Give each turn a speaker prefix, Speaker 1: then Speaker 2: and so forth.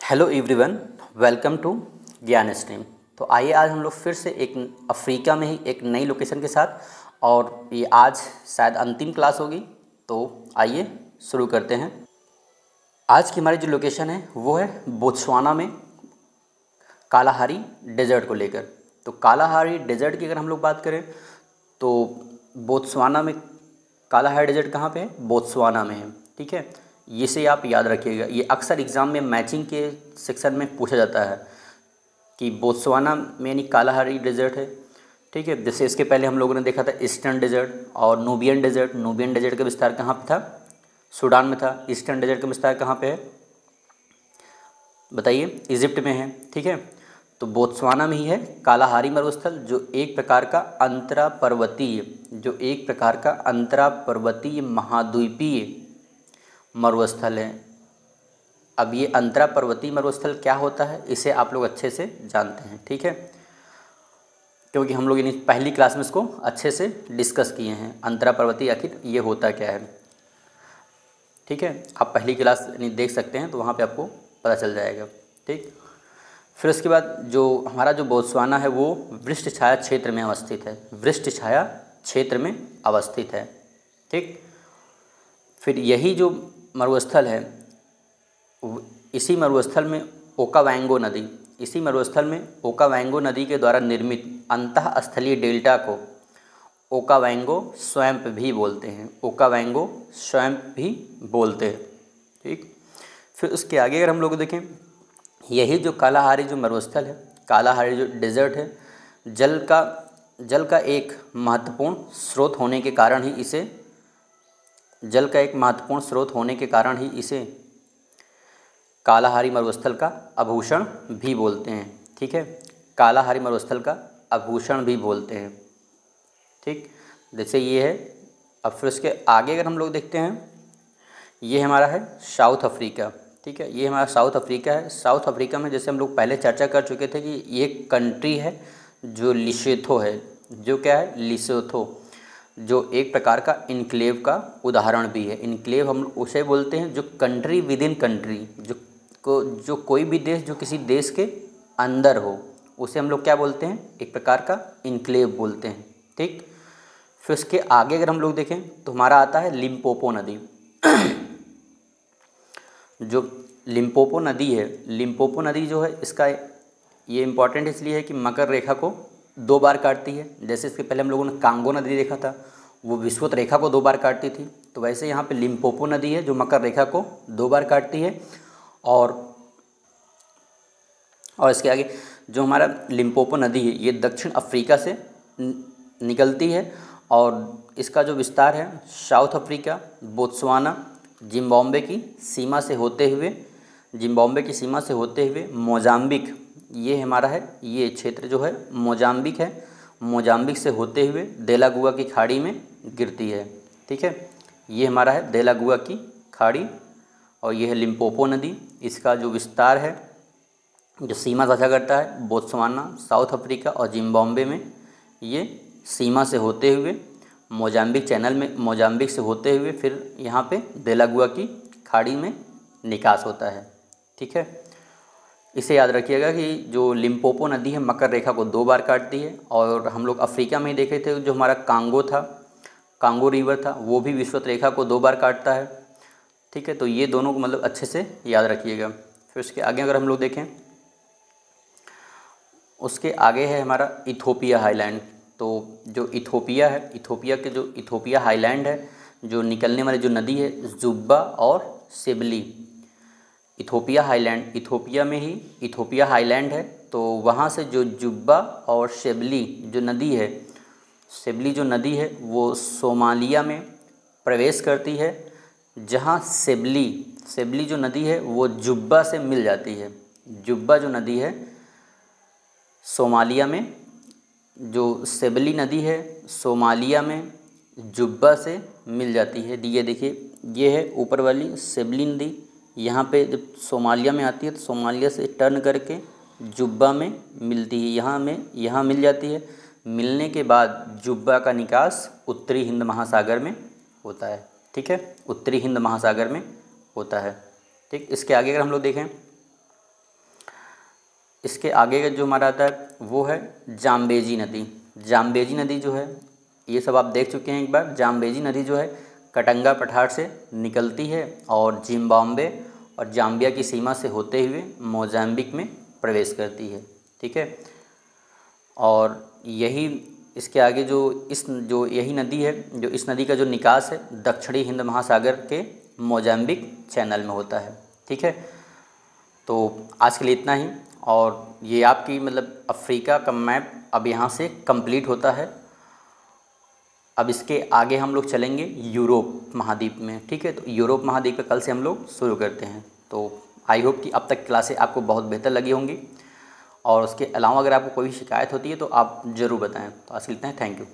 Speaker 1: Hello everyone, welcome to ज्ञान stream. तो आइए आज हम लोग फिर से एक अफ्रीका में ही एक नई लोकेशन के साथ, और ये आज शायद अंतिम क्लास होगी। तो आइए शुरू करते हैं। आज की हमारी जो लोकेशन है वो है बोत्सवाना में कालाहारी डेजर्ट को लेकर। तो कालाहारी डेजर्ट की अगर हम लोग बात करें तो बोत्सवाना में कालाहारी डेजर्ट कहाँ पे है? बोत्सवाना में है। ठीक है, इसे आप याद रखिएगा। ये अक्सर एग्ज़ाम में मैचिंग के सेक्शन में पूछा जाता है कि बोत्सवाना में यानी कालाहारी डेजर्ट है। ठीक है, जैसे इसके पहले हम लोगों ने देखा था ईस्टर्न डेजर्ट और नूबियन डेजर्ट। नूबियन डेजर्ट का विस्तार कहाँ पे था? सूडान में था। ईस्टर्न डेजर्ट का विस्तार कहाँ पे है बताइए? इजिप्ट में है। ठीक है, तो बोत्सवाना में ही है कालाहारी मरुस्थल, जो एक प्रकार का अंतरा पर्वतीय महाद्वीपीय मरुस्थल है। अब ये अंतरा पर्वतीय मरुस्थल क्या होता है इसे आप लोग अच्छे से जानते हैं। ठीक है, क्योंकि हम लोग यानी पहली क्लास में इसको अच्छे से डिस्कस किए हैं, अंतरा पर्वतीय आखिर ये होता क्या है। ठीक है, आप पहली क्लास यानी देख सकते हैं तो वहाँ पे आपको पता चल जाएगा। ठीक, फिर उसके बाद जो हमारा जो बोत्सवाना है वो वृष्ट छाया क्षेत्र में अवस्थित है। वृष्ट छाया क्षेत्र में अवस्थित है। ठीक, फिर यही जो मरुस्थल है इसी मरुस्थल में ओकावांगो नदी के द्वारा निर्मित अंतःस्थलीय डेल्टा को ओकावांगो स्वैम्प भी बोलते हैं। ओकावांगो स्वैम्प भी बोलते हैं। ठीक, फिर उसके आगे अगर हम लोग देखें, यही जो कालाहारी जो मरुस्थल है, कालाहारी जो डेजर्ट है, जल का एक महत्वपूर्ण स्रोत होने के कारण ही इसे कालाहारी मरुस्थल का आभूषण भी बोलते हैं। ठीक है, कालाहारी मरुस्थल का आभूषण भी बोलते हैं। ठीक, जैसे ये है। अब फिर उसके आगे अगर हम लोग देखते हैं, ये हमारा है साउथ अफ्रीका। ठीक है, ये हमारा साउथ अफ्रीका है। साउथ अफ्रीका में जैसे हम लोग पहले चर्चा कर चुके थे कि ये कंट्री है जो लिसेथो है। जो क्या है? लिसेथो, जो एक प्रकार का इनक्लेव का उदाहरण भी है। इनक्लेव हम उसे बोलते हैं जो कंट्री विद इन कंट्री, जो कोई भी देश जो किसी देश के अंदर हो उसे हम लोग क्या बोलते हैं? एक प्रकार का इनक्लेव बोलते हैं। ठीक, फिर उसके आगे अगर हम लोग देखें तो हमारा आता है लिम्पोपो नदी। जो लिम्पोपो नदी है, लिम्पोपो नदी जो है इसका ये इम्पॉर्टेंट इसलिए है कि मकर रेखा को 2 बार काटती है। जैसे इसके पहले हम लोगों ने कांगो नदी देखा था, वो विषुवत रेखा को 2 बार काटती थी। तो वैसे यहाँ पे लिम्पोपो नदी है जो मकर रेखा को 2 बार काटती है। और इसके आगे जो हमारा लिम्पोपो नदी है ये दक्षिण अफ्रीका से निकलती है, और इसका जो विस्तार है साउथ अफ्रीका, बोत्सवाना, जिम्बाब्वे की सीमा से होते हुए मोजाम्बिक, ये हमारा है, ये क्षेत्र जो है मोजाम्बिक है। मोजाम्बिक से होते हुए देलागुआ की खाड़ी में गिरती है। ठीक है, ये हमारा है देलागुआ की खाड़ी, और ये है लिम्पोपो नदी। इसका जो विस्तार है, जो सीमा साझा करता है बोत्सवाना, साउथ अफ्रीका और जिम्बाब्वे में, ये सीमा से होते हुए मोजाम्बिक से होते हुए फिर यहाँ पे देलागुआ की खाड़ी में निकास होता है। ठीक है, इसे याद रखिएगा कि जो लिम्पोपो नदी है मकर रेखा को 2 बार काटती है। और हम लोग अफ्रीका में ही देखे थे जो हमारा कांगो रिवर था, वो भी विषुवत रेखा को 2 बार काटता है। ठीक है, तो ये दोनों को मतलब अच्छे से याद रखिएगा। फिर उसके आगे अगर हम लोग देखें, उसके आगे है हमारा इथोपिया हाईलैंड। तो जो इथोपिया है, इथोपिया हाईलैंड है, जो निकलने वाली जो नदी है जुब्बा और सिबली। इथोपिया हाईलैंड है। तो वहाँ से जो जुब्बा और सिबली जो नदी है वो सोमालिया में प्रवेश करती है, जहाँ सिबली जो नदी है वो जुब्बा से मिल जाती है। जुब्बा जो नदी है सोमालिया में, जो सिबली नदी है सोमालिया में जुब्बा से मिल जाती है। ये देखिए, ये है ऊपर वाली सिबली नदी। यहाँ पे जब सोमालिया में आती है तो सोमालिया से टर्न करके जुब्बा में मिलती है, यहाँ मिल जाती है। मिलने के बाद जुब्बा का निकास उत्तरी हिंद महासागर में होता है। ठीक है, उत्तरी हिंद महासागर में होता है। ठीक, इसके आगे अगर हम लोग देखें इसके आगे का जो हमारा आता है वो है जाम्बेजी नदी। जाम्बेजी नदी जो है, ये सब आप देख चुके हैं एक बार। जाम्बेजी नदी जो है कटंगा पठार से निकलती है और जिम्बाब्वे और जाम्बिया की सीमा से होते हुए मोज़ाम्बिक में प्रवेश करती है। ठीक है, और यही इसके आगे जो यही नदी है, जो इस नदी का जो निकास है दक्षिणी हिंद महासागर के मोज़ाम्बिक चैनल में होता है। ठीक है, तो आज के लिए इतना ही। और ये आपकी मतलब अफ्रीका का मैप अब यहाँ से कंप्लीट होता है। अब इसके आगे हम लोग चलेंगे यूरोप महाद्वीप में। ठीक है, तो यूरोप महाद्वीप पे कल से हम लोग शुरू करते हैं। तो आई होप कि अब तक क्लासें आपको बहुत बेहतर लगी होंगी, और उसके अलावा अगर आपको कोई शिकायत होती है तो आप ज़रूर बताएं। तो आज के लिए इतना ही, थैंक यू।